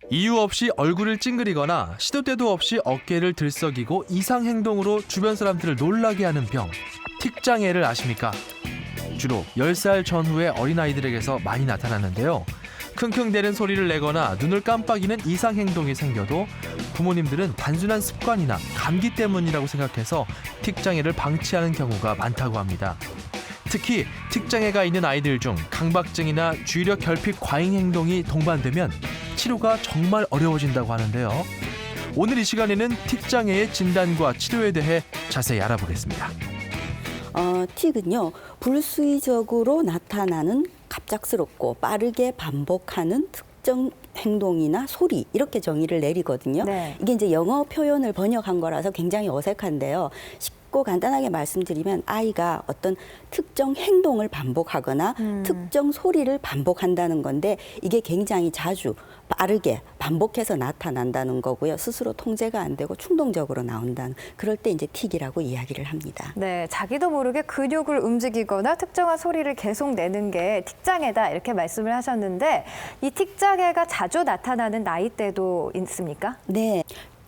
이유 없이 얼굴을 찡그리거나 시도 때도 없이 어깨를 들썩이고 이상 행동으로 주변 사람들을 놀라게 하는 병, 틱장애를 아십니까? 주로 10살 전후의 어린아이들에게서 많이 나타나는데요. 킁킁대는 소리를 내거나 눈을 깜빡이는 이상 행동이 생겨도 부모님들은 단순한 습관이나 감기 때문이라고 생각해서 틱장애를 방치하는 경우가 많다고 합니다. 특히 틱장애가 있는 아이들 중 강박증이나 주의력 결핍 과잉 행동이 동반되면 치료가 정말 어려워진다고 하는데요. 오늘 이 시간에는 틱장애의 진단과 치료에 대해 자세히 알아보겠습니다. 틱은요, 불수의적으로 나타나는 갑작스럽고 빠르게 반복하는 특정 행동이나 소리 이렇게 정의를 내리거든요. 네. 이게 이제 영어 표현을 번역한 거라서 굉장히 어색한데요. 쉽고 간단하게 말씀드리면 아이가 어떤 특정 행동을 반복하거나 특정 소리를 반복한다는 건데 이게 굉장히 자주 빠르게 반복해서 나타난다는 거고요. 스스로 통제가 안 되고 충동적으로 나온다는 그럴 때 이제 틱이라고 이야기를 합니다. 네, 자기도 모르게 근육을 움직이거나 특정한 소리를 계속 내는 게 틱장애다 이렇게 말씀을 하셨는데 이 틱장애가 자주 나타나는 나이대도 있습니까? 네.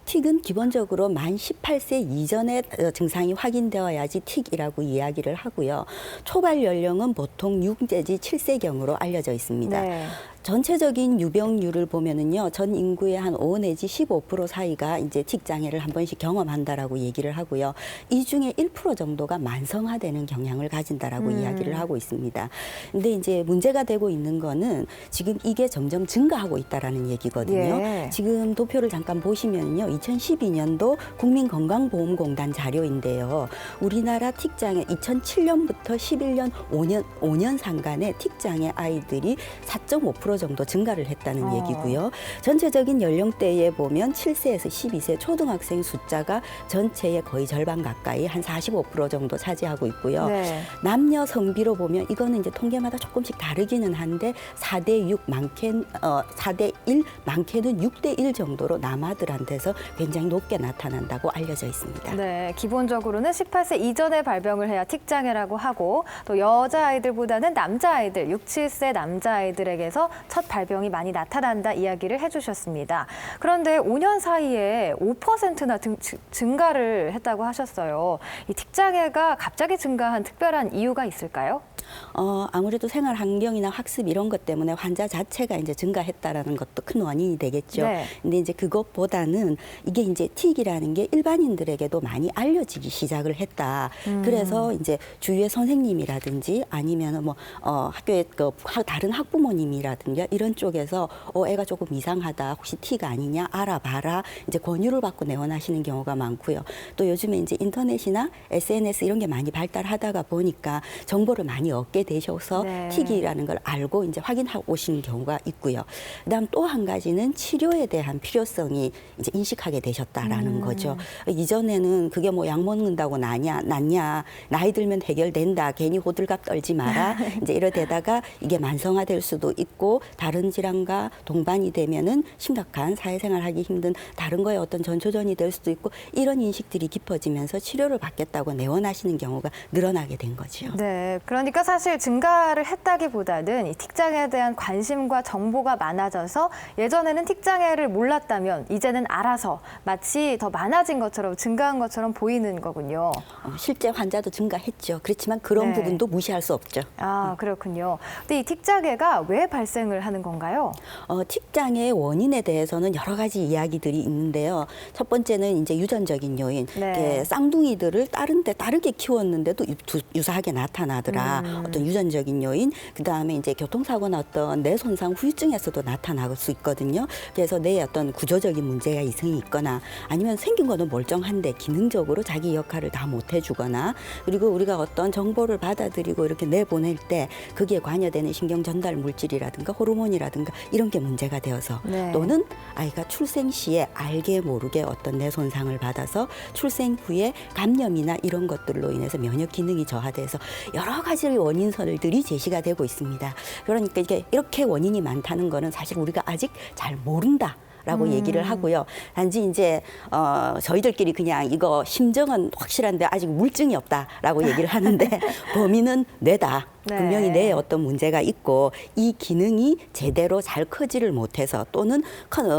틱은 기본적으로 만 18세 이전에 증상이 확인되어야지 틱이라고 이야기를 하고요. 초발 연령은 보통 6 내지 7세경으로 알려져 있습니다. 네. 전체적인 유병률을 보면은요, 전 인구의 한 5 내지 15% 사이가 이제 틱 장애를 한 번씩 경험한다라고 얘기를 하고요. 이 중에 1% 정도가 만성화되는 경향을 가진다라고 이야기를 하고 있습니다. 근데 이제 문제가 되고 있는 거는 지금 이게 점점 증가하고 있다라는 얘기거든요. 예. 지금 도표를 잠깐 보시면요, 2012년도 국민건강보험공단 자료인데요. 우리나라 틱 장애 2007년부터 11년 5년 상간에 틱 장애 아이들이 4.5% 정도 증가를 했다는 얘기고요. 전체적인 연령대에 보면 7세에서 12세 초등학생 숫자가 전체의 거의 절반 가까이 한 45% 정도 차지하고 있고요. 네. 남녀 성비로 보면 이거는 이제 통계마다 조금씩 다르기는 한데 4대 6 4대 1 많게는 6대 1 정도로 남아들한테서 굉장히 높게 나타난다고 알려져 있습니다. 네, 기본적으로는 18세 이전에 발병을 해야 틱장애라고 하고 또 여자아이들보다는 남자아이들, 6, 7세 남자아이들에게서 첫 발병이 많이 나타난다 이야기를 해주셨습니다. 그런데 5년 사이에 5%나 증가를 했다고 하셨어요. 이 틱장애가 갑자기 증가한 특별한 이유가 있을까요? 아무래도 생활 환경이나 학습 이런 것 때문에 환자 자체가 이제 증가했다라는 것도 큰 원인이 되겠죠. 네. 근데 이제 그것보다는 이게 이제 틱이라는 게 일반인들에게도 많이 알려지기 시작을 했다. 그래서 이제 주위의 선생님이라든지 아니면 뭐 학교의 다른 학부모님이라든가 이런 쪽에서 애가 조금 이상하다. 혹시 틱 아니냐 알아봐라. 이제 권유를 받고 내원하시는 경우가 많고요. 또 요즘에 이제 인터넷이나 SNS 이런 게 많이 발달하다가 보니까 정보를 많이 얻게 되셔서 네. 틱이라는 걸 알고 이제 확인하고 오시는 경우가 있고요. 그다음 또 한 가지는 치료에 대한 필요성이 이제 인식하게 되셨다라는 거죠. 이전에는 그게 뭐 약 먹는다고 낫냐, 나이 들면 해결된다, 괜히 호들갑 떨지 마라. 이제 이러다가 이게 만성화될 수도 있고 다른 질환과 동반이 되면은 심각한 사회생활하기 힘든 다른 거에 어떤 전초전이 될 수도 있고 이런 인식들이 깊어지면서 치료를 받겠다고 내원하시는 경우가 늘어나게 된 거죠. 네, 그러니까 사실 증가를 했다기보다는 이 틱장애에 대한 관심과 정보가 많아져서 예전에는 틱장애를 몰랐다면 이제는 알아서 마치 더 많아진 것처럼 증가한 것처럼 보이는 거군요. 실제 환자도 증가했죠. 그렇지만 그런 네. 부분도 무시할 수 없죠. 아, 그렇군요. 근데 이 틱장애가 왜 발생을 하는 건가요? 틱장애의 원인에 대해서는 여러 가지 이야기들이 있는데요. 첫 번째는 이제 유전적인 요인. 네. 쌍둥이들을 다른 데 다르게 키웠는데도 유사하게 나타나더라. 어떤 유전적인 요인. 그다음에 이제 교통사고나 어떤 뇌 손상 후유증에서도 나타날 수 있거든요. 그래서 뇌에 어떤 구조적인 문제가 이상이 있거나 아니면 생긴 거는 멀쩡한데 기능적으로 자기 역할을 다 못 해주거나 그리고 우리가 어떤 정보를 받아들이고 이렇게 내보낼 때 거기에 관여되는 신경 전달 물질이라든가 호르몬이라든가 이런 게 문제가 되어서 네. 또는 아이가 출생 시에 알게 모르게 어떤 뇌 손상을 받아서 출생 후에 감염이나 이런 것들로 인해서 면역 기능이 저하돼서 여러 가지 원인설들이 제시가 되고 있습니다. 그러니까 이렇게 원인이 많다는 거는 사실 우리가 아직 잘 모른다. 라고 얘기를 하고요. 단지 이제 저희들끼리 그냥 이거 심정은 확실한데 아직 물증이 없다라고 얘기를 하는데 범인은 뇌다. 네. 분명히 뇌에 어떤 문제가 있고 이 기능이 제대로 잘 커지를 못해서 또는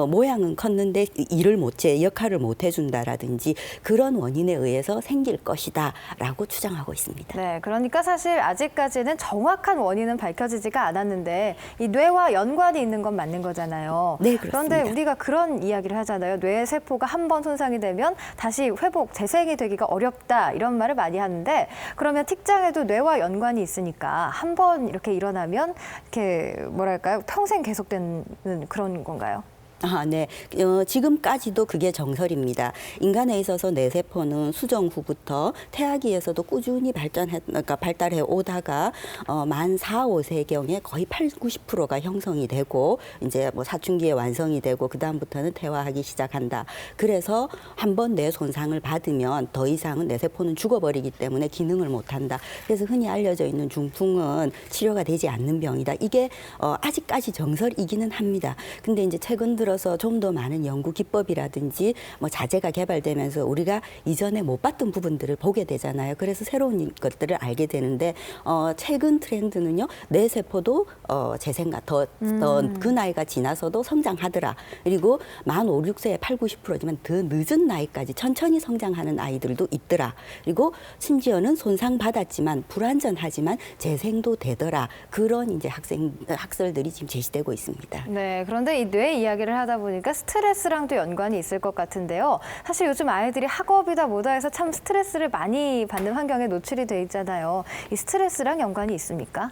모양은 컸는데 일을 못해 역할을 못 해준다라든지 그런 원인에 의해서 생길 것이다라고 추정하고 있습니다. 네, 그러니까 사실 아직까지는 정확한 원인은 밝혀지지가 않았는데 이 뇌와 연관이 있는 건 맞는 거잖아요. 네, 그렇습니다. 그런데 우리가 그런 이야기를 하잖아요. 뇌 세포가 한 번 손상이 되면 다시 회복, 재생이 되기가 어렵다 이런 말을 많이 하는데 그러면 틱장애도 뇌와 연관이 있으니까 한 번 이렇게 일어나면 이렇게 뭐랄까요? 평생 계속되는 그런 건가요? 네. 지금까지도 그게 정설입니다. 인간에 있어서 뇌세포는 수정 후부터 태아기에서도 꾸준히 발달해 오다가 만 4, 5세경에 거의 80~90%가 형성이 되고 이제 뭐 사춘기에 완성이 되고 그다음부터는 퇴화하기 시작한다. 그래서 한번 뇌 손상을 받으면 더 이상은 뇌세포는 죽어버리기 때문에 기능을 못한다. 그래서 흔히 알려져 있는 중풍은 치료가 되지 않는 병이다. 이게 아직까지 정설이기는 합니다. 근데 이제 최근 들어서 좀 더 많은 연구 기법이라든지 뭐 자재가 개발되면서 우리가 이전에 못 봤던 부분들을 보게 되잖아요. 그래서 새로운 것들을 알게 되는데 최근 트렌드는요. 뇌 세포도 재생가 더 그 나이가 지나서도 성장하더라. 그리고 만 5, 6세에 80~90%지만 더 늦은 나이까지 천천히 성장하는 아이들도 있더라. 그리고 심지어는 손상 받았지만 불완전하지만 재생도 되더라. 그런 이제 학설들이 지금 제시되고 있습니다. 네, 그런데 이 뇌 이야기를 하다 보니까 스트레스랑도 연관이 있을 것 같은데요. 사실 요즘 아이들이 학업이다 뭐다 해서 참 스트레스를 많이 받는 환경에 노출이 돼 있잖아요. 이 스트레스랑 연관이 있습니까?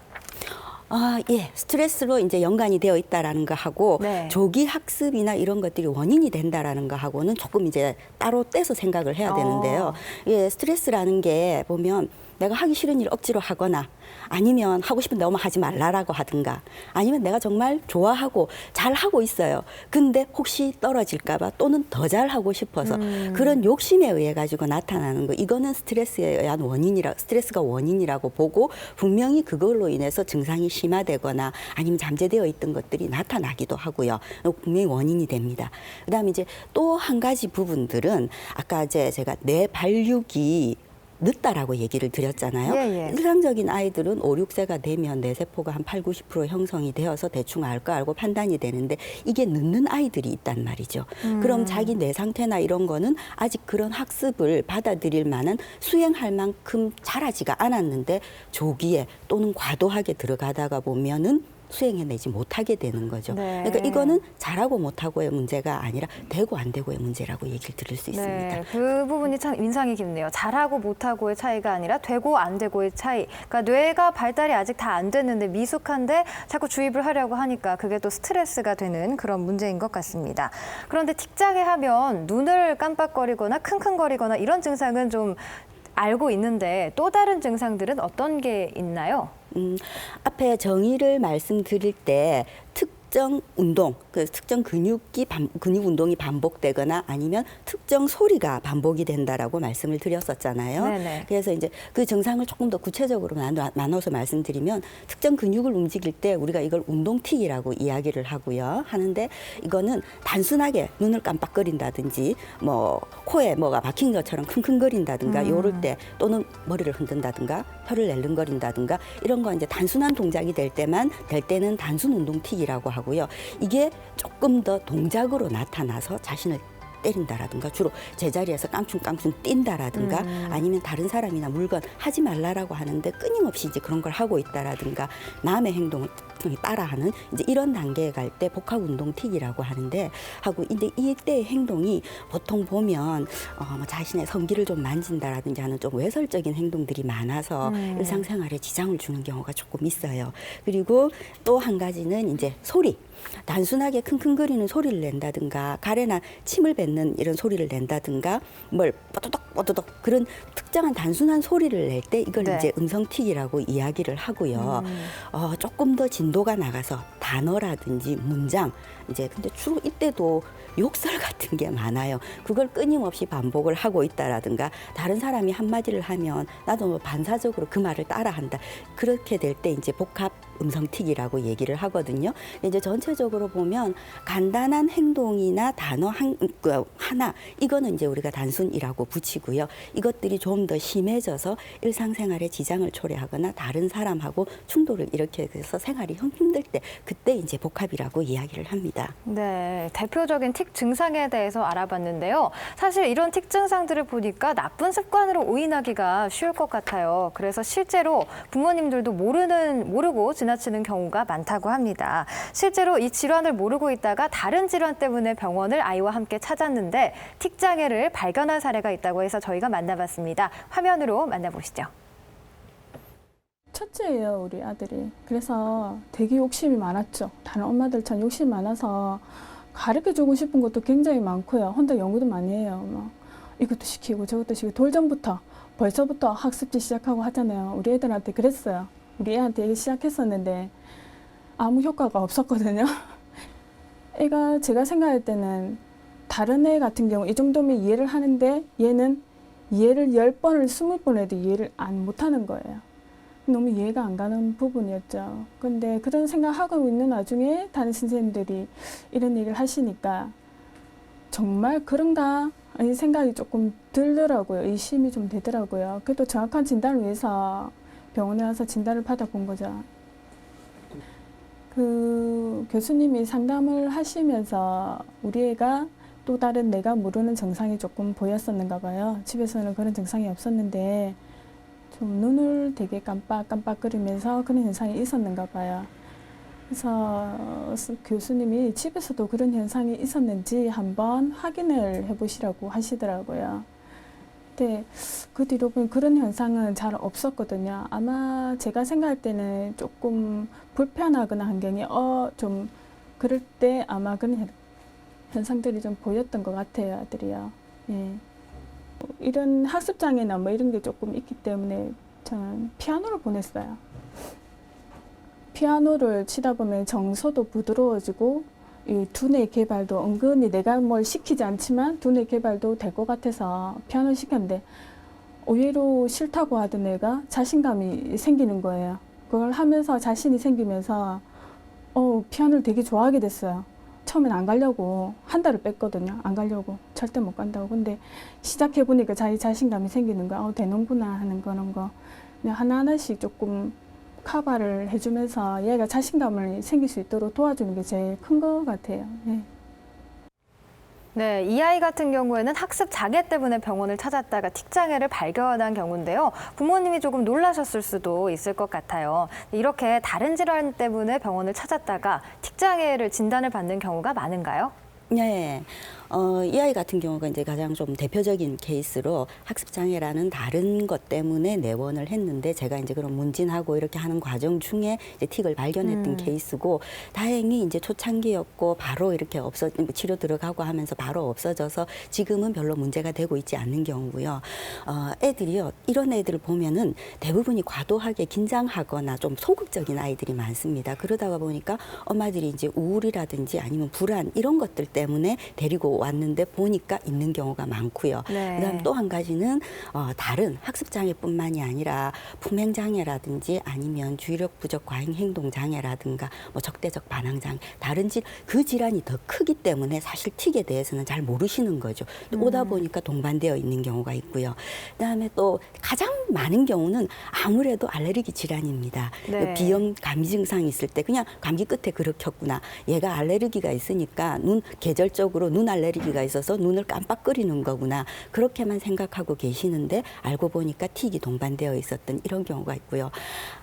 예. 스트레스로 이제 연관이 되어 있다라는 거 하고 네. 조기 학습이나 이런 것들이 원인이 된다라는 거 하고는 조금 이제 따로 떼서 생각을 해야 되는데요. 예, 스트레스라는 게 보면 내가 하기 싫은 일 억지로 하거나 아니면 하고 싶은데 너무 하지 말라라고 하든가 아니면 내가 정말 좋아하고 잘하고 있어요. 근데 혹시 떨어질까 봐 또는 더 잘하고 싶어서 그런 욕심에 의해 가지고 나타나는 거. 이거는 스트레스에 의한 스트레스가 원인이라고 보고 분명히 그걸로 인해서 증상이 심화되거나 아니면 잠재되어 있던 것들이 나타나기도 하고요. 분명히 원인이 됩니다. 그다음에 이제 또 한 가지 부분들은 아까 이제 제가 뇌 발육이 늦다라고 얘기를 드렸잖아요. 예. 일반적인 아이들은 5, 6세가 되면 뇌세포가 한 80~90% 형성이 되어서 대충 알 거 알고 판단이 되는데 이게 늦는 아이들이 있단 말이죠. 그럼 자기 뇌 상태나 이런 거는 아직 그런 학습을 받아들일 만한 수행할 만큼 자라지가 않았는데 조기에 또는 과도하게 들어가다가 보면은 수행해내지 못하게 되는 거죠. 네. 그러니까 이거는 잘하고 못하고의 문제가 아니라 되고 안 되고의 문제라고 얘기를 드릴 수 있습니다. 네, 그 부분이 참 인상이 깊네요. 잘하고 못하고의 차이가 아니라 되고 안 되고의 차이. 그러니까 뇌가 발달이 아직 다 안 됐는데 미숙한데 자꾸 주입을 하려고 하니까 그게 또 스트레스가 되는 그런 문제인 것 같습니다. 그런데 틱장애 하면 눈을 깜빡거리거나 킁킁거리거나 이런 증상은 좀 알고 있는데 또 다른 증상들은 어떤 게 있나요? 앞에 정의를 말씀드릴 때 특정 운동, 그 특정 근육 운동이 반복되거나 아니면 특정 소리가 반복이 된다라고 말씀을 드렸었잖아요. 네네. 그래서 이제 그 증상을 조금 더 구체적으로 나눠서 말씀드리면 특정 근육을 움직일 때 우리가 이걸 운동틱이라고 이야기를 하는데 이거는 단순하게 눈을 깜빡거린다든지 뭐 코에 뭐가 박힌 것처럼 킁킁거린다든가 요럴 때 또는 머리를 흔든다든가 혀를 낼름거린다든가 이런 거 이제 단순한 동작이 될 때는 단순 운동틱이라고 하고요. 이게 조금 더 동작으로 나타나서 자신을 때린다라든가 주로 제자리에서 깡충깡충 뛴다라든가 아니면 다른 사람이나 물건 하지 말라라고 하는데 끊임없이 이제 그런 걸 하고 있다라든가 남의 행동을 따라하는 이제 이런 단계에 갈 때 복합 운동틱이라고 하는데 하고 이제 이때의 행동이 보통 보면 뭐 자신의 성기를 좀 만진다라든지 하는 좀 외설적인 행동들이 많아서 일상생활에 지장을 주는 경우가 조금 있어요. 그리고 또 한 가지는 이제 소리. 단순하게 킁킁거리는 소리를 낸다든가 가래나 침을 뱉는 이런 소리를 낸다든가 뭘 뽀드덕 그런 특정한 단순한 소리를 낼 때 이걸 네. 이제 음성틱이라고 이야기를 하고요. 조금 더 진도가 나가서 단어라든지 문장 이제 근데 주로 이때도 욕설 같은 게 많아요. 그걸 끊임없이 반복을 하고 있다라든가 다른 사람이 한마디를 하면 나도 뭐 반사적으로 그 말을 따라한다. 그렇게 될 때 이제 복합 음성틱이라고 얘기를 하거든요. 이제 전체적으로 보면 간단한 행동이나 단어 하나 이거는 이제 우리가 단순이라고 붙이고요. 이것들이 좀 더 심해져서 일상생활에 지장을 초래하거나 다른 사람하고 충돌을 일으켜서 생활이 힘들 때 그때 이제 복합이라고 이야기를 합니다. 네, 대표적인 틱 증상에 대해서 알아봤는데요. 사실 이런 틱 증상들을 보니까 나쁜 습관으로 오인하기가 쉬울 것 같아요. 그래서 실제로 부모님들도 모르고 지나치는 경우가 많다고 합니다. 실제로 이 질환을 모르고 있다가 다른 질환 때문에 병원을 아이와 함께 찾았는데 틱 장애를 발견한 사례가 있다고 해서 저희가 만나봤습니다. 화면으로 만나보시죠. 첫째예요, 우리 아들이. 그래서 되게 욕심이 많았죠. 다른 엄마들처럼 욕심이 많아서 가르쳐주고 싶은 것도 굉장히 많고요. 혼자 연구도 많이 해요. 막 이것도 시키고 저것도 시키고 돌전부터 벌써부터 학습지 시작하고 하잖아요. 우리 애들한테 그랬어요. 우리 애한테 얘기 시작했었는데 아무 효과가 없었거든요. 애가 제가 생각할 때는 다른 애 같은 경우 이 정도면 이해를 하는데 얘는 이해를 10번을 20번 해도 이해를 못하는 거예요. 너무 이해가 안 가는 부분이었죠. 근데 그런 생각하고 있는 와중에 다른 선생님들이 이런 얘기를 하시니까 정말 그런가? 이 생각이 조금 들더라고요. 의심이 좀 되더라고요. 그래도 정확한 진단을 위해서 병원에 와서 진단을 받아본 거죠. 그 교수님이 상담을 하시면서 우리 애가 또 다른 내가 모르는 증상이 조금 보였었는가 봐요. 집에서는 그런 증상이 없었는데 좀 눈을 되게 깜빡깜빡거리면서 그런 현상이 있었는가 봐요. 그래서 교수님이 집에서도 그런 현상이 있었는지 한번 확인을 해보시라고 하시더라고요. 근데 그 뒤로 보면 그런 현상은 잘 없었거든요. 아마 제가 생각할 때는 조금 불편하거나 환경이 좀 그럴 때 아마 그런 현상들이 좀 보였던 것 같아요, 아들이요. 예. 이런 학습장애나 뭐 이런 게 조금 있기 때문에 저는 피아노를 보냈어요. 피아노를 치다 보면 정서도 부드러워지고 이 두뇌 개발도 은근히 내가 뭘 시키지 않지만 두뇌 개발도 될 것 같아서 피아노를 시켰는데 의외로 싫다고 하던 애가 자신감이 생기는 거예요. 그걸 하면서 자신이 생기면서 피아노를 되게 좋아하게 됐어요. 처음엔 안 가려고 한 달을 뺐거든요. 안 가려고 절대 못 간다고. 근데 시작해 보니까 자기 자신감이 생기는 거야. 되는구나 하는 그런 거. 그냥 하나하나씩 조금 커버를 해주면서 얘가 자신감을 생길 수 있도록 도와주는 게 제일 큰 것 같아요. 네. 네, 이 아이 같은 경우에는 학습 장애 때문에 병원을 찾았다가 틱 장애를 발견한 경우인데요. 부모님이 조금 놀라셨을 수도 있을 것 같아요. 이렇게 다른 질환 때문에 병원을 찾았다가 틱 장애를 진단을 받는 경우가 많은가요? 네. 이 아이 같은 경우가 이제 가장 좀 대표적인 케이스로 학습장애라는 다른 것 때문에 내원을 했는데 제가 이제 그런 문진하고 이렇게 하는 과정 중에 이제 틱을 발견했던 케이스고 다행히 이제 초창기였고 바로 이렇게 치료 들어가고 하면서 바로 없어져서 지금은 별로 문제가 되고 있지 않는 경우고요. 애들이요. 이런 애들을 보면은 대부분이 과도하게 긴장하거나 좀 소극적인 아이들이 많습니다. 그러다가 보니까 엄마들이 이제 우울이라든지 아니면 불안 이런 것들 때문에 데리고 왔는데 보니까 있는 경우가 많고요. 네. 그다음 또 한 가지는 다른 학습장애뿐만이 아니라 품행장애라든지 아니면 주의력 부족 과잉 행동 장애라든가 뭐 적대적 반항장애 다른 그 질환이 더 크기 때문에 사실 틱에 대해서는 잘 모르시는 거죠. 오다 보니까 동반되어 있는 경우가 있고요. 그다음에 또 가장 많은 경우는 아무래도 알레르기 질환입니다. 네. 비염 감기 증상이 있을 때 그냥 감기 끝에 그렇겠구나. 얘가 알레르기가 있으니까 계절적으로 눈 알레르기가 있어서 눈을 깜빡거리는 거구나. 그렇게만 생각하고 계시는데 알고 보니까 틱이 동반되어 있었던 이런 경우가 있고요.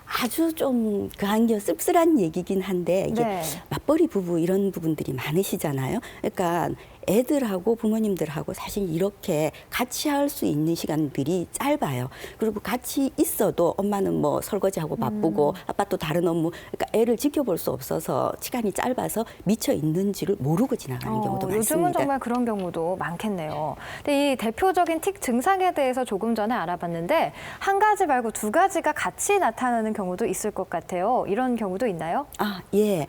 아주 좀 그한겨 씁쓸한 얘기긴 한데 이게 네. 맞벌이 부부 이런 부분들이 많으시잖아요. 그러니까 애들하고 부모님들하고 사실 이렇게 같이 할 수 있는 시간들이 짧아요. 그리고 같이 있어도 엄마는 뭐 설거지하고 바쁘고 아빠 또 다른 업무, 그러니까 애를 지켜볼 수 없어서 시간이 짧아서 미쳐 있는지를 모르고 지나가는 경우도 많습니다. 요즘은 정말 그런 경우도 많겠네요. 근데 이 대표적인 틱 증상에 대해서 조금 전에 알아봤는데 한 가지 말고 두 가지가 같이 나타나는 경우도 있을 것 같아요. 이런 경우도 있나요? 아, 예.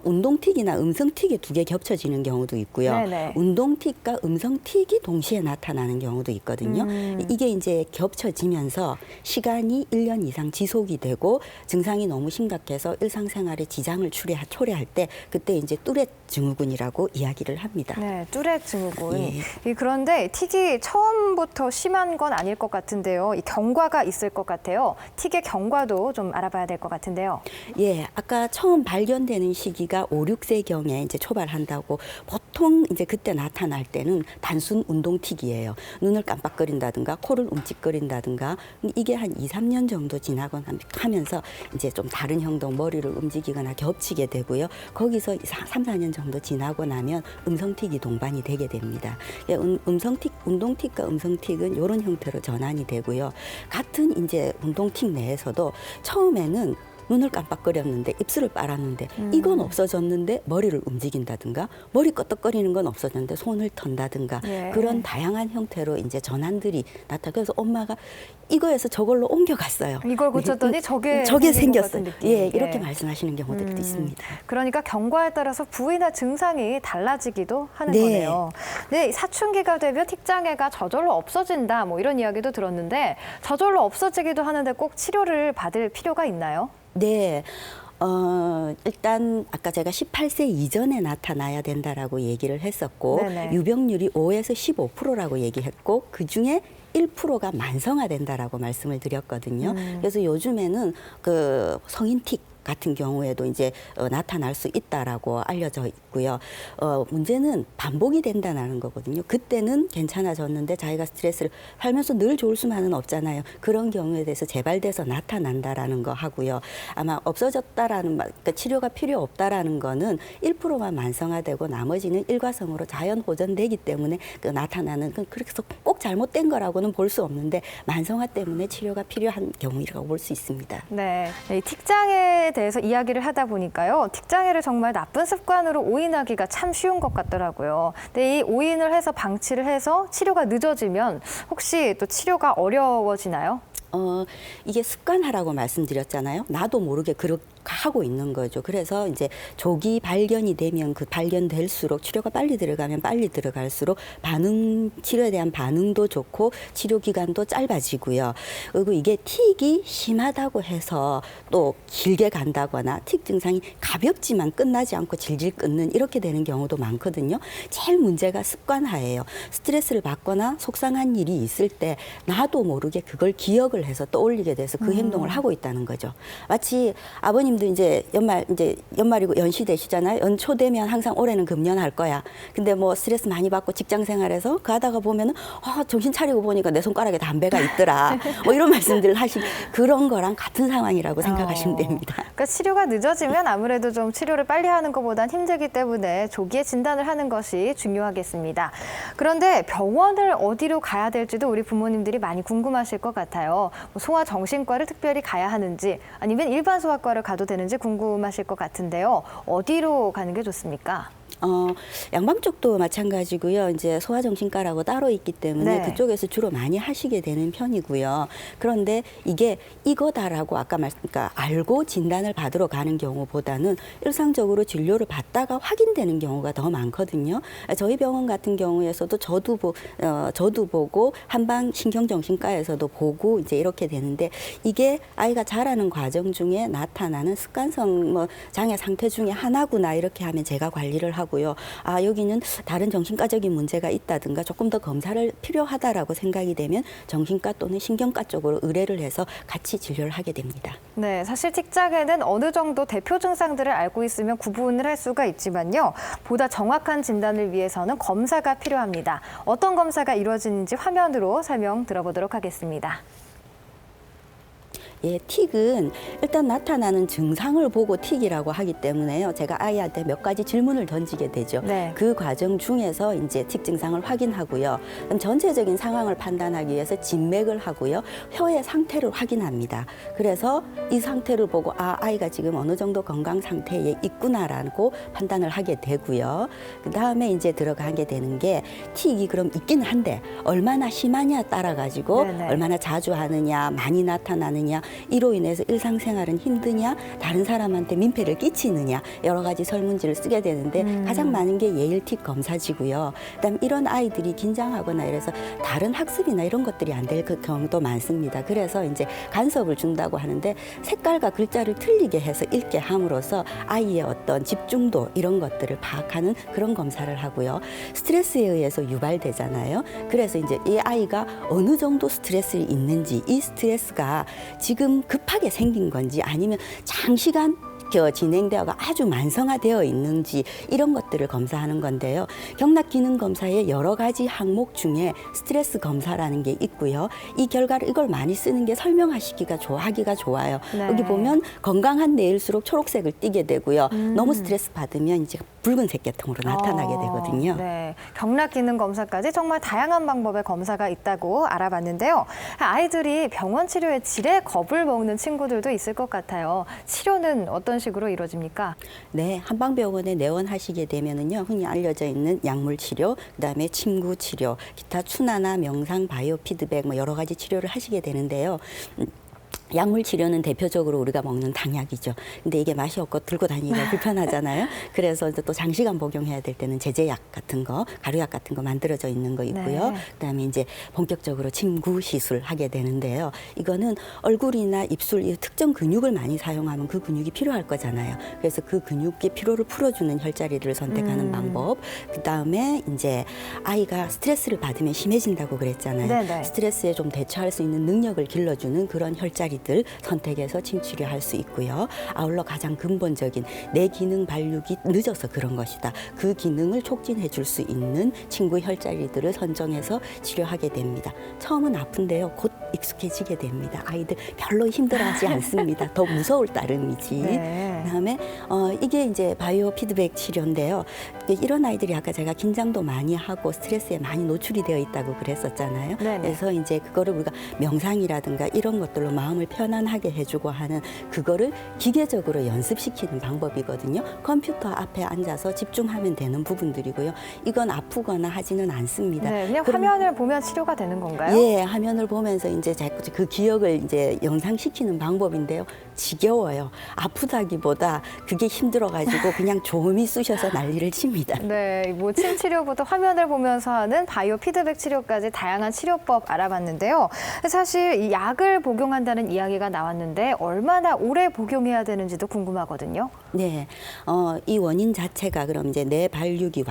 운동틱이나 음성틱이 두 개 겹쳐지는 경우도 있고요. 네네. 운동틱과 음성틱이 동시에 나타나는 경우도 있거든요. 이게 이제 겹쳐지면서 시간이 1년 이상 지속이 되고 증상이 너무 심각해서 일상생활에 지장을 초래할 때 그때 이제 뚜렛 증후군이라고 이야기를 합니다. 네, 뚜렛 증후군. 예. 그런데 틱이 처음부터 심한 건 아닐 것 같은데요. 이 경과가 있을 것 같아요. 틱의 경과도 좀 알아봐야 될 것 같은데요. 예, 아까 처음 발견되는 시기가 5, 6세경에 이제 초발한다고 보통 이제 그때 나타날 때는 단순 운동틱이에요. 눈을 깜빡거린다든가 코를 움찔거린다든가 이게 한 2, 3년 정도 지나고 하면서 이제 좀 다른 형동 머리를 움직이거나 겹치게 되고요. 거기서 3, 4년 정도 지나고 나면 음성틱이 동반이 되게 됩니다. 예, 음성틱, 운동틱과 음성틱은 이런 형태로 전환이 되고요. 같은 이제 운동틱 내에서도 처음에는 눈을 깜빡거렸는데 입술을 빨았는데 이건 없어졌는데 머리를 움직인다든가 머리 끄덕거리는 건 없어졌는데 손을 턴다든가 예. 그런 다양한 형태로 이제 전환들이 나타. 그래서 엄마가 이거에서 저걸로 옮겨갔어요. 이걸 고쳤더니 저게 저게 생긴 것 생겼어요. 같은 느낌. 예, 이렇게 말씀하시는 경우들도 있습니다. 그러니까 경과에 따라서 부위나 증상이 달라지기도 하는 네. 거네요. 네, 사춘기가 되면 틱장애가 저절로 없어진다, 뭐 이런 이야기도 들었는데 저절로 없어지기도 하는데 꼭 치료를 받을 필요가 있나요? 네. 일단 아까 제가 18세 이전에 나타나야 된다라고 얘기를 했었고 네네. 유병률이 5에서 15%라고 얘기했고 그중에 1%가 만성화된다라고 말씀을 드렸거든요. 그래서 요즘에는 그 성인 틱 같은 경우에도 이제 나타날 수 있다라고 알려져 있고요. 문제는 반복이 된다는 거거든요. 그때는 괜찮아졌는데 자기가 스트레스를 살면서 늘 좋을 수만은 없잖아요. 그런 경우에 대해서 재발돼서 나타난다라는 거 하고요. 아마 없어졌다라는 그러니까 치료가 필요 없다라는 거는 1%만 만성화되고 나머지는 일과성으로 자연 호전되기 때문에 그 나타나는 그래서 꼭 잘못된 거라고는 볼 수 없는데 만성화 때문에 치료가 필요한 경우라고 볼 수 있습니다. 네, 이 틱장애에 대해서 이야기를 하다 보니까요. 틱장애를 정말 나쁜 습관으로 오인하기가 참 쉬운 것 같더라고요. 근데 이 오인을 해서 방치를 해서 치료가 늦어지면 혹시 또 치료가 어려워지나요? 이게 습관화라고 말씀드렸잖아요. 나도 모르게 그렇게 하고 있는 거죠. 그래서 이제 조기 발견이 되면 그 발견될수록 치료가 빨리 들어가면 빨리 들어갈수록 치료에 대한 반응도 좋고 치료 기간도 짧아지고요. 그리고 이게 틱이 심하다고 해서 또 길게 간다거나 틱 증상이 가볍지만 끝나지 않고 질질 끊는 이렇게 되는 경우도 많거든요. 제일 문제가 습관화예요. 스트레스를 받거나 속상한 일이 있을 때 나도 모르게 그걸 기억을 해서 떠올리게 돼서 그 행동을 하고 있다는 거죠. 마치 아버님도 이제 연말이고 연시 되시잖아요. 연초 되면 항상 올해는 금연할 거야. 근데 뭐 스트레스 많이 받고 직장 생활에서 그 하다가 보면은 정신 차리고 보니까 내 손가락에 담배가 있더라. 뭐 이런 말씀들을 그런 거랑 같은 상황이라고 생각하시면 됩니다. 그러니까 치료가 늦어지면 아무래도 좀 치료를 빨리 하는 것보단 힘들기 때문에 조기에 진단을 하는 것이 중요하겠습니다. 그런데 병원을 어디로 가야 될지도 우리 부모님들이 많이 궁금하실 것 같아요. 소아정신과를 특별히 가야 하는지 아니면 일반 소아과를 가도 되는지 궁금하실 것 같은데요. 어디로 가는 게 좋습니까? 양방 쪽도 마찬가지고요. 이제 소아정신과라고 따로 있기 때문에 네. 그쪽에서 주로 많이 하시게 되는 편이고요. 그런데 이게 이거다라고 그러니까 알고 진단을 받으러 가는 경우보다는 일상적으로 진료를 받다가 확인되는 경우가 더 많거든요. 저희 병원 같은 경우에서도 저도 보고 한방 신경정신과에서도 보고 이제 이렇게 되는데 이게 아이가 자라는 과정 중에 나타나는 습관성 장애 상태 중에 하나구나 이렇게 하면 제가 관리를 하고요. 여기는 다른 정신과적인 문제가 있다든가 조금 더 검사를 필요하다라고 생각이 되면 정신과 또는 신경과 쪽으로 의뢰를 해서 같이 진료를 하게 됩니다. 네, 사실 틱장애는 어느 정도 대표 증상들을 알고 있으면 구분을 할 수가 있지만요. 보다 정확한 진단을 위해서는 검사가 필요합니다. 어떤 검사가 이루어지는지 화면으로 설명 들어보도록 하겠습니다. 예, 틱은 일단 나타나는 증상을 보고 틱이라고 하기 때문에요. 제가 아이한테 몇 가지 질문을 던지게 되죠. 네. 그 과정 중에서 이제 틱 증상을 확인하고요. 그럼 전체적인 상황을 판단하기 위해서 진맥을 하고요. 혀의 상태를 확인합니다. 그래서 이 상태를 보고 아이가 지금 어느 정도 건강 상태에 있구나라고 판단을 하게 되고요. 그다음에 이제 들어가게 되는 게 틱이 그럼 있기는 한데 얼마나 심하냐 따라 가지고 네네. 얼마나 자주 하느냐, 많이 나타나느냐 이로 인해서 일상생활은 힘드냐, 다른 사람한테 민폐를 끼치느냐 여러 가지 설문지를 쓰게 되는데 가장 많은 게 예일틱 검사지고요. 그다음 이런 아이들이 긴장하거나 이래서 다른 학습이나 이런 것들이 안 될 그 경우도 많습니다. 그래서 이제 간섭을 준다고 하는데 색깔과 글자를 틀리게 해서 읽게 함으로써 아이의 어떤 집중도 이런 것들을 파악하는 그런 검사를 하고요. 스트레스에 의해서 유발되잖아요. 그래서 이제 이 아이가 어느 정도 스트레스를 있는지, 이 스트레스가 지금 급하게 생긴 건지 아니면 장시간 진행되어가 아주 만성화되어 있는지 이런 것들을 검사하는 건데요. 경락 기능 검사의 여러 가지 항목 중에 스트레스 검사라는 게 있고요. 이 결과를 이걸 많이 쓰는 게 설명하기가 좋아요. 네. 여기 보면 건강한 뇌일수록 초록색을 띠게 되고요. 너무 스트레스 받으면 이제 붉은색 계통으로 나타나게 되거든요. 네. 경락 기능 검사까지 정말 다양한 방법의 검사가 있다고 알아봤는데요. 아이들이 병원 치료에 지레 겁을 먹는 친구들도 있을 것 같아요. 치료는 어떤 식으로 이루어집니까? 네, 한방병원에 내원하시게 되면은요, 흔히 알려져 있는 약물 치료, 그다음에 침구 치료, 기타 추나나 명상, 바이오 피드백 뭐 여러 가지 치료를 하시게 되는데요. 약물 치료는 대표적으로 우리가 먹는 당약이죠. 근데 이게 맛이 없고 들고 다니기가 불편하잖아요. 그래서 또 장시간 복용해야 될 때는 제제약 같은 거, 가루약 같은 거 만들어져 있는 거 있고요. 네. 그다음에 이제 본격적으로 침구 시술 하게 되는데요. 이거는 얼굴이나 입술 이 특정 근육을 많이 사용하면 그 근육이 필요할 거잖아요. 그래서 그 근육의 피로를 풀어주는 혈자리를 선택하는 방법. 그다음에 이제 아이가 스트레스를 받으면 심해진다고 그랬잖아요. 네네. 스트레스에 좀 대처할 수 있는 능력을 길러주는 그런 혈자리들 선택해서 침치료할 수 있고요. 아울러 가장 근본적인 내 기능 발육이 늦어서 그런 것이다. 그 기능을 촉진해 줄 수 있는 친구 혈자리들을 선정해서 치료하게 됩니다. 처음은 아픈데요. 곧 익숙해지게 됩니다. 아이들 별로 힘들어하지 않습니다. 더 무서울 따름이지. 네. 그다음에 이게 이제 바이오 피드백 치료인데요. 이런 아이들이 아까 제가 긴장도 많이 하고 스트레스에 많이 노출이 되어 있다고 그랬었잖아요. 네네. 그래서 이제 그거를 우리가 명상이라든가 이런 것들로 마음을 편안하게 해주고 하는 그거를 기계적으로 연습시키는 방법이거든요. 컴퓨터 앞에 앉아서 집중하면 되는 부분들이고요. 이건 아프거나 하지는 않습니다. 네, 그냥 그럼- 화면을 보면 치료가 되는 건가요? 예, 화면을 보면서 이제 자꾸 그 기억을 이제 영상시키는 방법인데요. 지겨워요. 아프다기보다 그게 힘들어가지고 그냥 조미 쑤셔서 난리를 칩니다. 네, 뭐 침 치료부터 화면을 보면서 하는 바이오 피드백 치료까지 다양한 치료법 알아봤는데요. 사실 이 약을 복용한다는 이야기가 나왔는데 얼마나 오래 복용해야 되는지도 궁금하거든요. 네, 이 원인 자체가 그럼 이제 내 발육이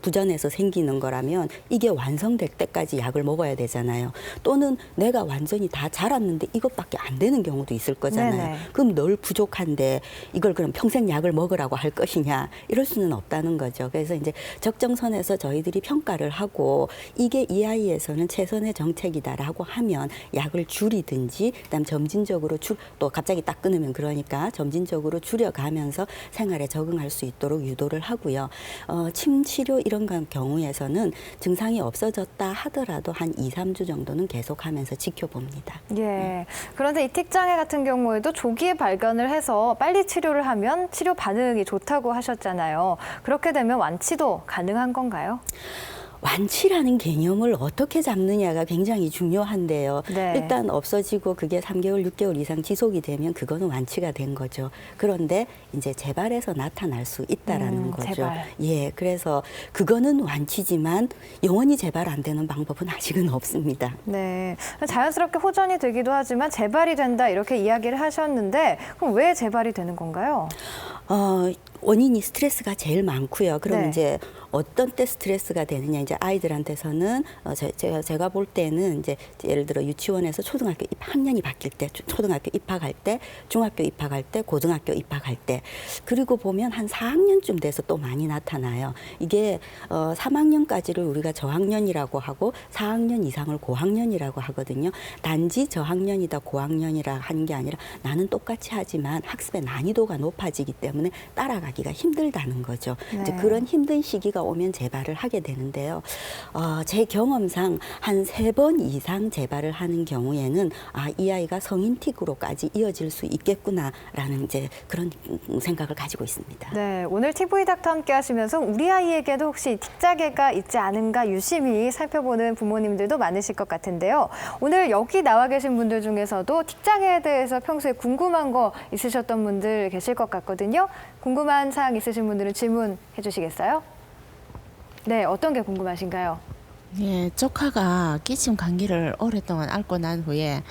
부전에서 생기는 거라면 이게 완성될 때까지 약을 먹어야 되잖아요. 또는 내가 완전히 다 자랐는데 이것밖에 안 되는 경우도 있을 거잖아요. 네네. 그럼 널 부족한데 이걸 그럼 평생 약을 먹으라고 할 것이냐 이럴 수는 없다는 거죠. 그래서 이제 적정선에서 저희들이 평가를 하고 이게 이 아이에서는 최선의 정책이다라고 하면 약을 줄이든지 그다음 점진적으로 또 갑자기 딱 끊으면 그러니까 점진적으로 줄여가면서 생활에 적응할 수 있도록 유도를 하고요. 침 치료 이런 경우에서는 증상이 없어졌다 하더라도 한 2, 3주 정도는 계속하면서 지켜봅니다. 예. 그런데 이 틱장애 같은 경우에도 조기에 발견을 해서 빨리 치료를 하면 치료 반응이 좋다고 하셨잖아요. 그렇게 되면 완치도 가능한 건가요? 완치라는 개념을 어떻게 잡느냐가 굉장히 중요한데요. 네. 일단 없어지고 그게 3개월, 6개월 이상 지속이 되면 그거는 완치가 된 거죠. 그런데 이제 재발해서 나타날 수 있다라는 거죠. 재발. 예, 그래서 그거는 완치지만 영원히 재발 안 되는 방법은 아직은 없습니다. 네. 자연스럽게 호전이 되기도 하지만 재발이 된다 이렇게 이야기를 하셨는데 그럼 왜 재발이 되는 건가요? 원인이 스트레스가 제일 많고요. 그럼 네. 이제 어떤 때 스트레스가 되느냐 이제 아이들한테서는 제가 볼 때는 이제 예를 들어 유치원에서 초등학교 학년이 바뀔 때, 초등학교 입학할 때, 중학교 입학할 때, 고등학교 입학할 때, 그리고 보면 한 4학년쯤 돼서 또 많이 나타나요. 이게 3학년까지를 우리가 저학년이라고 하고 4학년 이상을 고학년이라고 하거든요. 단지 저학년이다 고학년이라 하는 게 아니라 나는 똑같이 하지만 학습의 난이도가 높아지기 때문에 따라가지 벗어나기가 힘들다는 거죠. 네. 이제 그런 힘든 시기가 오면 재발을 하게 되는데요. 제 경험상 한 3번 이상 재발을 하는 경우에는 이 아이가 성인틱으로까지 이어질 수 있겠구나라는 이제 그런 생각을 가지고 있습니다. 네, 오늘 TV 닥터 함께 하시면서 우리 아이에게도 혹시 틱장애가 있지 않은가 유심히 살펴보는 부모님들도 많으실 것 같은데요. 오늘 여기 나와 계신 분들 중에서도 틱장애에 대해서 평소에 궁금한 거 있으셨던 분들 계실 것 같거든요. 궁금한 사항 있으신 분들은 질문해 주시겠어요? 네, 어떤 게 궁금하신가요? 예, 조카가 기침 감기를 오랫동안 앓고 난 후에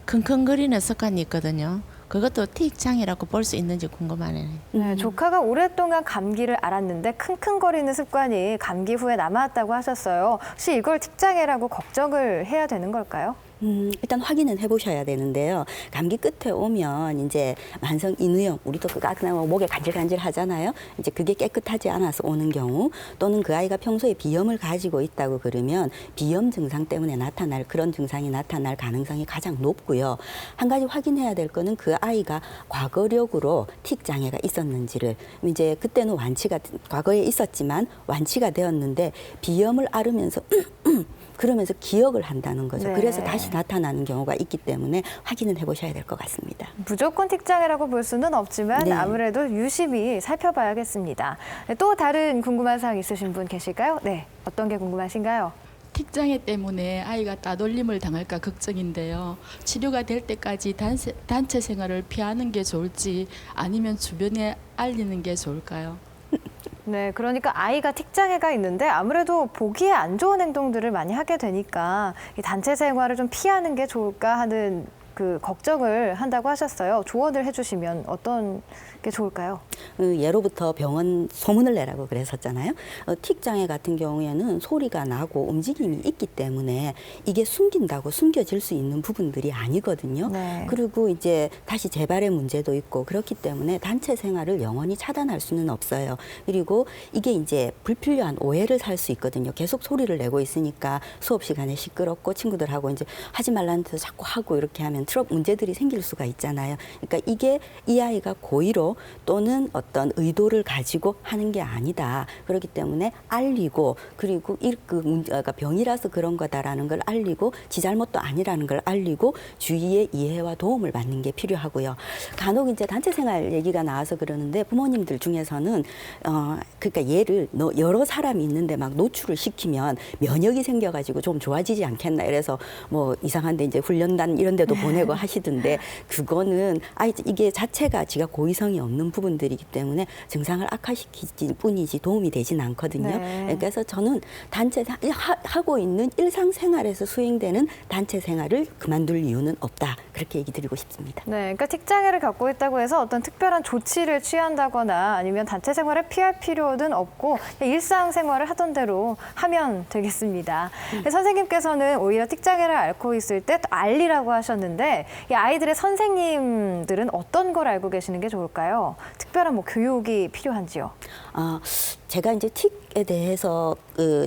킁킁거리는 습관이 있거든요. 그것도 틱 장애라고 볼 수 있는지 궁금하네요. 네, 조카가 오랫동안 감기를 앓았는데 킁킁거리는 습관이 감기 후에 남아왔다고 하셨어요. 혹시 이걸 틱장애라고 걱정을 해야 되는 걸까요? 일단 확인은 해보셔야 되는데요. 감기 끝에 오면 이제 만성 인후염, 우리도 그냥 목에 간질간질 하잖아요. 이제 그게 깨끗하지 않아서 오는 경우, 또는 그 아이가 평소에 비염을 가지고 있다고 그러면 비염 증상 때문에 나타날 그런 증상이 나타날 가능성이 가장 높고요. 한 가지 확인해야 될 거는 그 아이가 과거력으로 틱 장애가 있었는지를, 이제 그때는 과거에 있었지만 완치가 되었는데 비염을 앓으면서 그러면서 기억을 한다는 거죠. 네. 그래서 다시 나타나는 경우가 있기 때문에 확인은 해보셔야 될 것 같습니다. 무조건 틱장애라고 볼 수는 없지만 네. 아무래도 유심히 살펴봐야겠습니다. 네, 또 다른 궁금한 사항 있으신 분 계실까요? 네, 어떤 게 궁금하신가요? 틱장애 때문에 아이가 따돌림을 당할까 걱정인데요. 치료가 될 때까지 단체 생활을 피하는 게 좋을지 아니면 주변에 알리는 게 좋을까요? 네, 그러니까 아이가 틱장애가 있는데 아무래도 보기에 안 좋은 행동들을 많이 하게 되니까 이 단체 생활을 좀 피하는 게 좋을까 하는 그 걱정을 한다고 하셨어요. 조언을 해주시면 어떤 게 좋을까요? 예로부터 병원 소문을 내라고 그랬었잖아요. 틱 장애 같은 경우에는 소리가 나고 움직임이 있기 때문에 이게 숨겨질 수 있는 부분들이 아니거든요. 네. 그리고 이제 다시 재발의 문제도 있고 그렇기 때문에 단체 생활을 영원히 차단할 수는 없어요. 그리고 이게 이제 불필요한 오해를 살 수 있거든요. 계속 소리를 내고 있으니까 수업 시간에 시끄럽고 친구들하고 이제 하지 말라는 데서 자꾸 하고 이렇게 하면 문제들이 생길 수가 있잖아요. 그러니까 이게 이 아이가 고의로 또는 어떤 의도를 가지고 하는 게 아니다. 그렇기 때문에 알리고, 그리고 그 문제가 병이라서 그런 거다라는 걸 알리고, 지 잘못도 아니라는 걸 알리고 주위의 이해와 도움을 받는 게 필요하고요. 간혹 이제 단체 생활 얘기가 나와서 그러는데 부모님들 중에서는 그러니까 얘를 여러 사람이 있는데 막 노출을 시키면 면역이 생겨가지고 좀 좋아지지 않겠나, 이래서 뭐 이상한데 이제 훈련단 이런 데도 보내고 하시던데, 그거는 이게 자체가 지가 고의성이 없는 부분들이기 때문에 증상을 악화시킬 뿐이지 도움이 되진 않거든요. 네. 그래서 저는 하고 있는 일상생활에서 수행되는 단체 생활을 그만둘 이유는 없다. 그렇게 얘기 드리고 싶습니다. 네, 그러니까 틱장애를 갖고 있다고 해서 어떤 특별한 조치를 취한다거나 아니면 단체 생활을 피할 필요는 없고 일상생활을 하던 대로 하면 되겠습니다. 선생님께서는 오히려 틱장애를 앓고 있을 때 또 알리라고 하셨는데 이 아이들의 선생님들은 어떤 걸 알고 계시는 게 좋을까요? 특별한 뭐 교육이 필요한지요? 제가 이제 틱에 대해서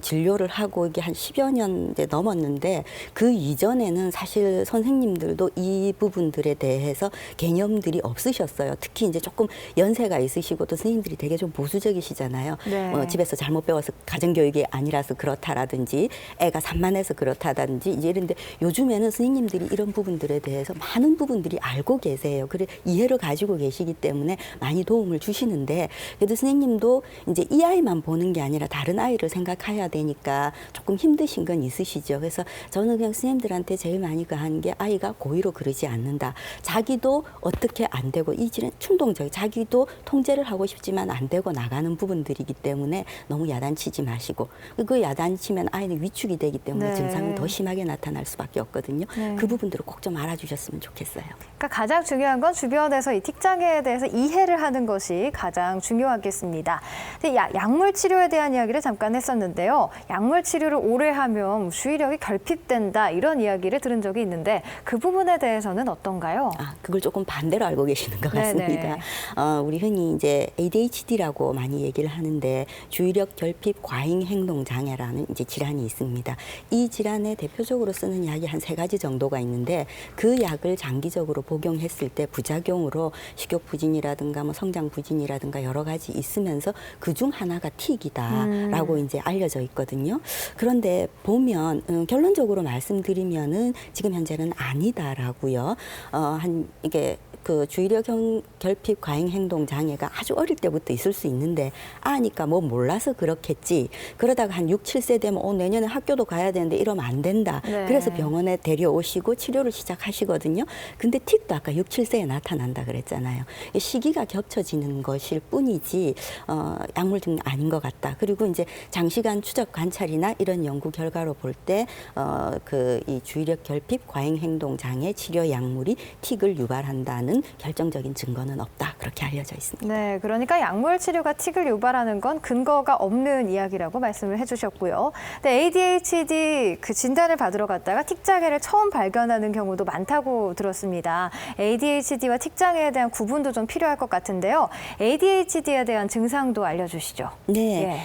진료를 하고 이게 한 10여 년 이제 넘었는데, 그 이전에는 사실 선생님들도 이 부분들에 대해서 개념들이 없으셨어요. 특히 이제 조금 연세가 있으시고 또 선생님들이 되게 좀 보수적이시잖아요. 네. 집에서 잘못 배워서 가정교육이 아니라서 그렇다라든지 애가 산만해서 그렇다든지 이제 이런데, 요즘에는 선생님들이 이런 부분들에 대해서 많은 부분들이 알고 계세요. 그래 이해를 가지고 계시기 때문에 많이 도움을 주시는데, 그래도 선생님도 이제 이 아이만 보는 게 아니라 다른 아이를 생각해야 되니까 조금 힘드신 건 있으시죠. 그래서 저는 그냥 선생님들한테 제일 많이 가는 게 아이가 고의로 그러지 않는다. 자기도 어떻게 안 되고, 이질은 충동적, 자기도 통제를 하고 싶지만 안 되고 나가는 부분들이기 때문에 너무 야단치지 마시고, 그 야단치면 아이는 위축이 되기 때문에 네. 증상은 더 심하게 나타날 수밖에 없거든요. 네. 그 부분들을 꼭 좀 알아주셨으면 좋겠어요. 그러니까 가장 중요한 건 주변에서 이 틱장애에 대해서 이해를 하는 것이 가장 중요하겠습니다. 근데 약물 치료에 대한 이야기를 잠깐 했었는데요. 약물 치료를 오래 하면 주의력이 결핍된다 이런 이야기를 들은 적이 있는데 그 부분에 대해서는 어떤가요? 그걸 조금 반대로 알고 계시는 것 네네. 같습니다. 우리 흔히 이제 ADHD라고 많이 얘기를 하는데 주의력 결핍 과잉 행동 장애라는 이제 질환이 있습니다. 이 질환에 대표적으로 쓰는 약이 한 3가지 정도가 있는데 그 약을 장기적으로 복용했을 때 부작용으로 식욕 부진이라든가 뭐 성장 부진이라든가 여러 가지 있으면서 그중 하나가 틱이다라고 이제 알려져 있거든요. 그런데 보면 결론적으로 말씀드리면은 지금 현재는 아니다라고요. 이게 그 주의력 결핍 과잉 행동 장애가 아주 어릴 때부터 있을 수 있는데 아니까 뭐 몰라서 그렇겠지. 그러다가 한 6, 7세 되면 내년에 학교도 가야 되는데 이러면 안 된다. 네. 그래서 병원에 데려오시고 치료를 시작하시거든요. 근데 틱도 아까 6, 7세에 나타난다 그랬잖아요. 시기가 겹쳐지는 것일 뿐이지 약물증 아닌 것 같다. 그리고 이제 장시간 추적 관찰이나 이런 연구 결과로 볼 때 이 주의력 결핍 과잉 행동 장애 치료 약물이 틱을 유발한다는 결정적인 증거는 없다. 그렇게 알려져 있습니다. 네, 그러니까 약물 치료가 틱을 유발하는 건 근거가 없는 이야기라고 말씀을 해주셨고요. 근데 ADHD 그 진단을 받으러 갔다가 틱 장애를 처음 발견하는 경우도 많다고 들었습니다. ADHD와 틱 장애에 대한 구분도 좀 필요할 것 같은데요. ADHD에 대한 증상도 알려주시죠. 네. 예.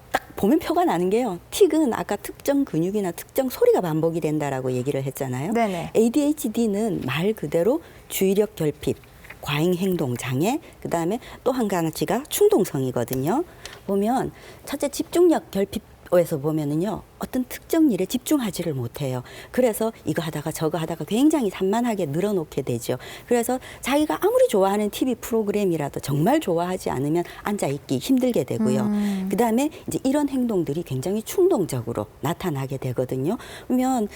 딱 보면 표가 나는 게요. 틱은 아까 특정 근육이나 특정 소리가 반복이 된다라고 얘기를 했잖아요. 네네. ADHD는 말 그대로 주의력 결핍, 과잉 행동 장애, 그다음에 또 한 가지가 충동성이거든요. 보면 첫째 집중력 결핍에서 보면은요. 어떤 특정 일에 집중하지를 못해요. 그래서 이거 하다가 저거 하다가 굉장히 산만하게 늘어놓게 되죠. 그래서 자기가 아무리 좋아하는 TV 프로그램이라도 정말 좋아하지 않으면 앉아있기 힘들게 되고요. 그다음에 이제 이런 행동들이 굉장히 충동적으로 나타나게 되거든요. 그러면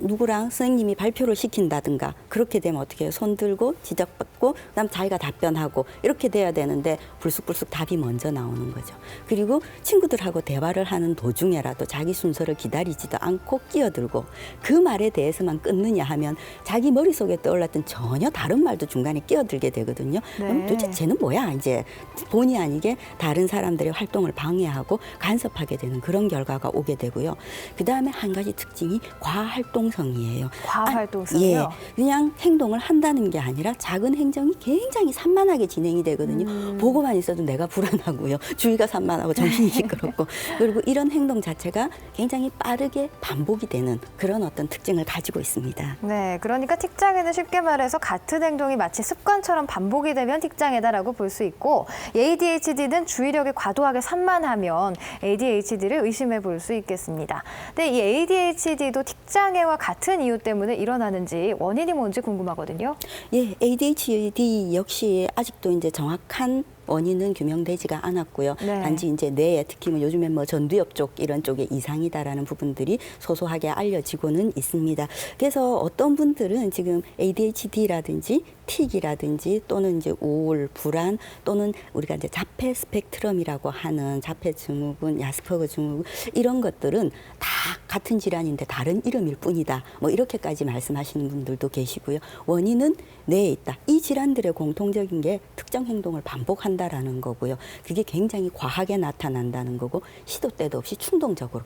누구랑 선생님이 발표를 시킨다든가 그렇게 되면 어떻게 해요? 손 들고 지적받고 그다음 자기가 답변하고 이렇게 돼야 되는데 불쑥불쑥 답이 먼저 나오는 거죠. 그리고 친구들하고 대화를 하는 도중에라도 자기 순서를 기다리지도 않고 끼어들고 그 말에 대해서만 끊느냐 하면 자기 머릿속에 떠올랐던 전혀 다른 말도 중간에 끼어들게 되거든요. 그럼 도대체 쟤는 뭐야? 이제 본의 아니게 다른 사람들의 활동을 방해하고 간섭하게 되는 그런 결과가 오게 되고요. 그다음에 한 가지 특징이 과활동성이에요. 과활동성이요? 예, 그냥 행동을 한다는 게 아니라 작은 행정이 굉장히 산만하게 진행이 되거든요. 보고만 있어도 내가 불안하고요. 주위가 산만하고 정신이 시끄럽고 그리고 이런 행동 자체가 굉장히 빠르게 반복이 되는 그런 어떤 특징을 가지고 있습니다. 네, 그러니까 틱 장애는 쉽게 말해서 같은 행동이 마치 습관처럼 반복이 되면 틱 장애다라고 볼 수 있고 ADHD는 주의력이 과도하게 산만하면 ADHD를 의심해 볼 수 있겠습니다. 근데 이 ADHD도 틱 장애와 같은 이유 때문에 일어나는지 원인이 뭔지 궁금하거든요. 예, ADHD 역시 아직도 이제 정확한 원인은 규명되지가 않았고요. 네. 단지 이제 뇌에 특히 뭐 요즘엔 뭐 전두엽 쪽 이런 쪽에 이상이다라는 부분들이 소소하게 알려지고는 있습니다. 그래서 어떤 분들은 지금 ADHD라든지 틱이라든지 또는 이제 우울, 불안 또는 우리가 이제 자폐 스펙트럼이라고 하는 자폐 증후군, 야스퍼거 증후군 이런 것들은 다 같은 질환인데 다른 이름일 뿐이다. 뭐 이렇게까지 말씀하시는 분들도 계시고요. 원인은 뇌에 있다. 이 질환들의 공통적인 게 특정 행동을 반복한다라는 거고요. 그게 굉장히 과하게 나타난다는 거고 시도 때도 없이 충동적으로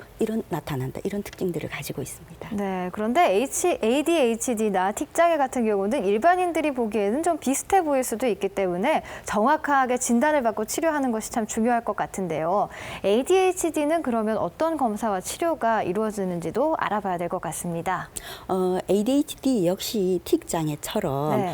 나타난다. 이런 특징들을 가지고 있습니다. 네, 그런데 ADHD나 틱 장애 같은 경우는 일반인들이 보기에는 좀 비슷해 보일 수도 있기 때문에 정확하게 진단을 받고 치료하는 것이 참 중요할 것 같은데요. ADHD는 그러면 어떤 검사와 치료가 이루어지는지도 알아봐야 될 것 같습니다. ADHD 역시 틱 장애처럼 네.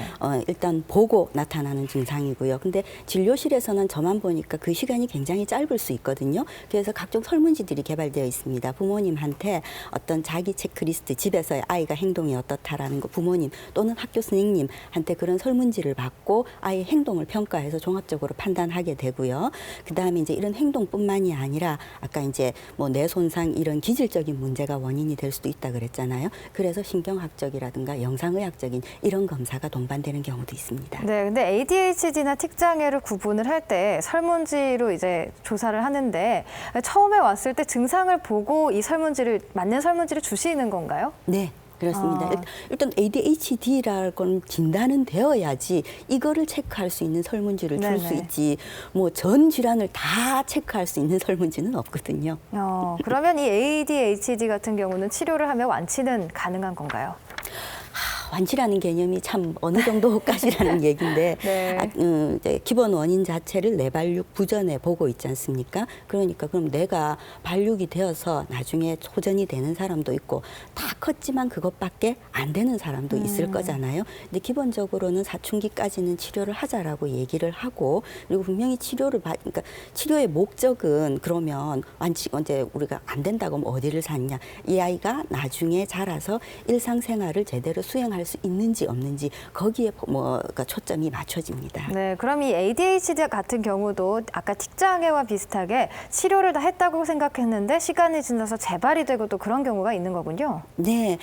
일단 보고 나타나는 증상이고요. 근데 진료실에서는 저만 보니까 그 시간이 굉장히 짧을 수 있거든요. 그래서 각종 설문지들이 개발되어 있습니다. 부모님한테 어떤 자기 체크리스트, 집에서의 아이가 행동이 어떻다라는 거 부모님 또는 학교 선생님한테 그런 설문지를 받고 아이의 행동을 평가해서 종합적으로 판단하게 되고요. 그다음에 이제 이런 행동뿐만이 아니라 아까 이제 뭐 뇌 손상 이런 기질적인 문제가 원인이 될 수도 있다 그랬잖아요. 그래서 신경학적이라든가 영상의학적인 이런 검사가 동반되는 경우도 있습니다. 네, 근데 ADHD나 틱 장애를 구분을 할 때 설문지로 이제 조사를 하는데 처음에 왔을 때 증상을 보고 이 설문지를 맞는 설문지를 주시는 건가요? 네. 그렇습니다. 일단 ADHD라는 진단은 되어야지 이거를 체크할 수 있는 설문지를 줄 수 네네. 있지 뭐 전 질환을 다 체크할 수 있는 설문지는 없거든요. 그러면 이 ADHD 같은 경우는 치료를 하면 완치는 가능한 건가요? 완치라는 개념이 참 어느 정도까지라는 얘기인데 네. 이제 기본 원인 자체를 뇌발육 부전에 보고 있지 않습니까? 그러니까 그럼 내가 발육이 되어서 나중에 호전이 되는 사람도 있고 다 컸지만 그것밖에 안 되는 사람도 있을 거잖아요. 근데 기본적으로는 사춘기까지는 치료를 하자라고 얘기를 하고 그리고 분명히 그러니까 치료의 목적은 그러면 완치가 이제 우리가 안 된다고 하면 어디를 샀냐? 이 아이가 나중에 자라서 일상생활을 제대로 수행할 수 있는지 없는지 거기에 그러니까 초점이 맞춰집니다. 네, 그럼 이 ADHD 같은 경우도 아까 틱장애와 비슷하게 치료를 다 했다고 생각했는데 시간이 지나서 재발이 되고 또 그런 경우가 있는 거군요. 네,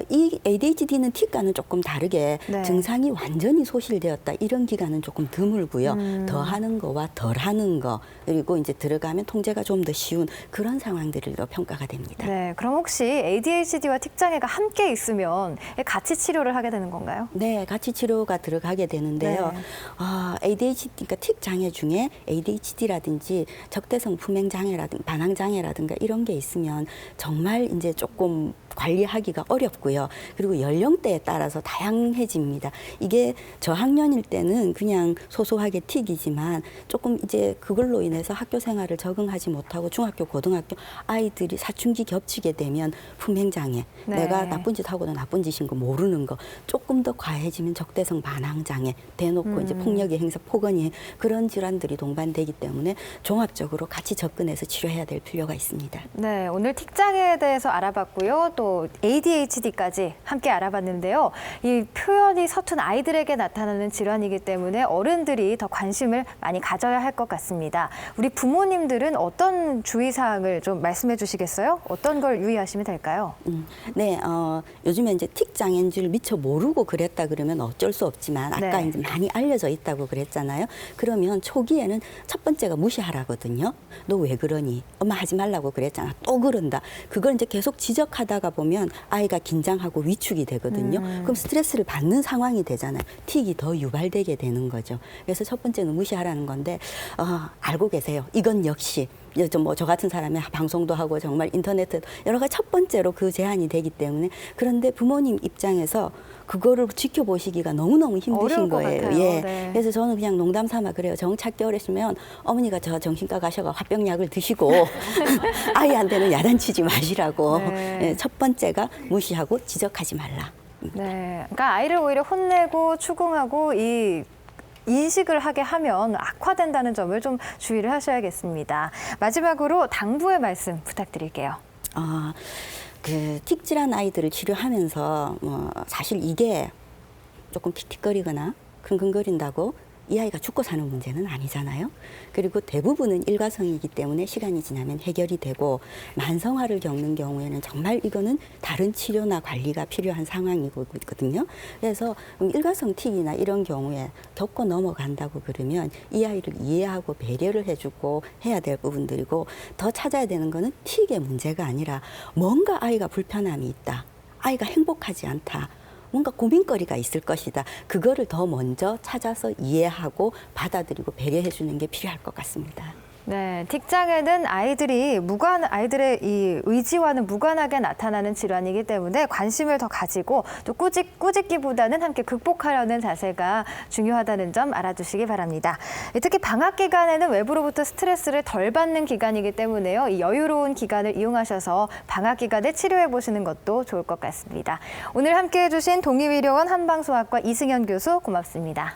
이 ADHD는 틱과는 조금 다르게 네. 증상이 완전히 소실되었다 이런 기간은 조금 드물고요. 더 하는 거와 덜 하는 거 그리고 이제 들어가면 통제가 좀 더 쉬운 그런 상황들로 평가가 됩니다. 네, 그럼 혹시 ADHD와 틱장애가 함께 있으면 같이 치료를 하게 되는 건가요? 네, 같이 치료가 들어가게 되는데요. 네. ADHD, 그러니까 틱 장애 중에 ADHD라든지 적대성 품행 장애라든가 반항 장애라든가 이런 게 있으면 정말 이제 조금 관리하기가 어렵고요. 그리고 연령대에 따라서 다양해집니다. 이게 저학년일 때는 그냥 소소하게 틱이지만 조금 이제 그걸로 인해서 학교 생활을 적응하지 못하고 중학교, 고등학교 아이들이 사춘기 겹치게 되면 품행 장애, 네. 내가 나쁜 짓 하고도 나쁜 짓인 거 모르는 거 조금 더 과해지면 적대성 반항 장애, 대놓고 이제 폭력의 행사, 폭언이 그런 질환들이 동반되기 때문에 종합적으로 같이 접근해서 치료해야 될 필요가 있습니다. 네, 오늘 틱장애에 대해서 알아봤고요. 또 ADHD까지 함께 알아봤는데요. 이 표현이 서툰 아이들에게 나타나는 질환이기 때문에 어른들이 더 관심을 많이 가져야 할 것 같습니다. 우리 부모님들은 어떤 주의사항을 좀 말씀해 주시겠어요? 어떤 걸 유의하시면 될까요? 네, 요즘에 이제 틱 장애인 줄 미처 모르고 그랬다 그러면 어쩔 수 없지만 아까 네. 이제 많이 알려져 있다고 그랬잖아요. 그러면 초기에는 첫 번째가 무시하라거든요. 너 왜 그러니? 엄마 하지 말라고 그랬잖아. 또 그런다. 그걸 이제 계속 지적하다가 보면 아이가 긴장하고 위축이 되거든요. 그럼 스트레스를 받는 상황이 되잖아요. 틱이 더 유발되게 되는 거죠. 그래서 첫 번째는 무시하라는 건데 알고 계세요. 이건 역시 저 같은 사람이 방송도 하고 정말 인터넷 여러 가지 첫 번째로 그 제한이 되기 때문에 그런데 부모님 입장에서 그거를 지켜보시기가 너무너무 힘드신 어려울 것 거예요. 같아요. 예. 네. 그래서 저는 그냥 농담 삼아 그래요. 정 찾기 어려시면 어머니가 저 정신과 가셔가 화병약을 드시고 아이한테는 야단치지 마시라고. 네. 예, 첫 번째가 무시하고 지적하지 말라. 네, 그러니까 아이를 오히려 혼내고 추궁하고 이 인식을 하게 하면 악화된다는 점을 좀 주의를 하셔야겠습니다. 마지막으로 당부의 말씀 부탁드릴게요. 그 틱질환 아이들을 치료하면서 사실 이게 조금 틱틱거리거나 킁킁거린다고 이 아이가 죽고 사는 문제는 아니잖아요. 그리고 대부분은 일과성이기 때문에 시간이 지나면 해결이 되고 만성화를 겪는 경우에는 정말 이거는 다른 치료나 관리가 필요한 상황이거든요. 그래서 일과성 틱이나 이런 경우에 겪고 넘어간다고 그러면 이 아이를 이해하고 배려를 해주고 해야 될 부분들이고 더 찾아야 되는 거는 틱의 문제가 아니라 뭔가 아이가 불편함이 있다. 아이가 행복하지 않다. 뭔가 고민거리가 있을 것이다. 그거를 더 먼저 찾아서 이해하고 받아들이고 배려해 주는 게 필요할 것 같습니다. 네, 틱장애는 아이들의 이 의지와는 무관하게 나타나는 질환이기 때문에 관심을 더 가지고 또 꾸짖기보다는 함께 극복하려는 자세가 중요하다는 점 알아두시기 바랍니다. 특히 방학 기간에는 외부로부터 스트레스를 덜 받는 기간이기 때문에요. 이 여유로운 기간을 이용하셔서 방학 기간에 치료해 보시는 것도 좋을 것 같습니다. 오늘 함께해 주신 동의의료원 한방소아과 이승현 교수 고맙습니다.